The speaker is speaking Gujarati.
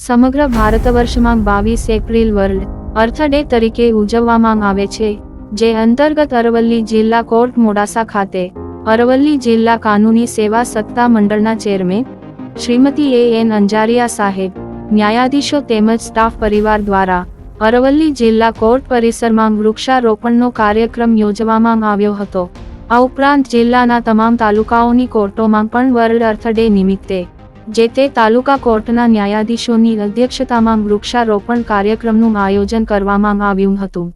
સમગ્ર ભારતવર્ષમાં 22 એપ્રિલ વર્લ્ડ અર્થ ડે તરીકે ઉજવવામાં આવે છે, જે અંતર્ગત અરવલ્લી જિલ્લા કોર્ટ મોડાસા ખાતે અરવલ્લી જિલ્લા કાનૂની સેવા સત્તા મંડળના ચેરમેન શ્રીમતી A.N. અંજારિયા સાહેબ, ન્યાયાધીશો તેમજ સ્ટાફ પરિવાર દ્વારા અરવલ્લી જિલ્લા કોર્ટ પરિસરમાં વૃક્ષારોપણનો કાર્યક્રમ યોજવામાં આવ્યો હતો. આ ઉપરાંત જિલ્લાના તમામ તાલુકાઓની કોર્ટોમાં પણ વર્લ્ડ અર્થ ડે નિમિત્તે જે તે તાલુકા કોર્ટના ન્યાયાધીશોની અધ્યક્ષતામાં વૃક્ષારોપણ કાર્યક્રમનું આયોજન કરવામાં આવ્યું હતું.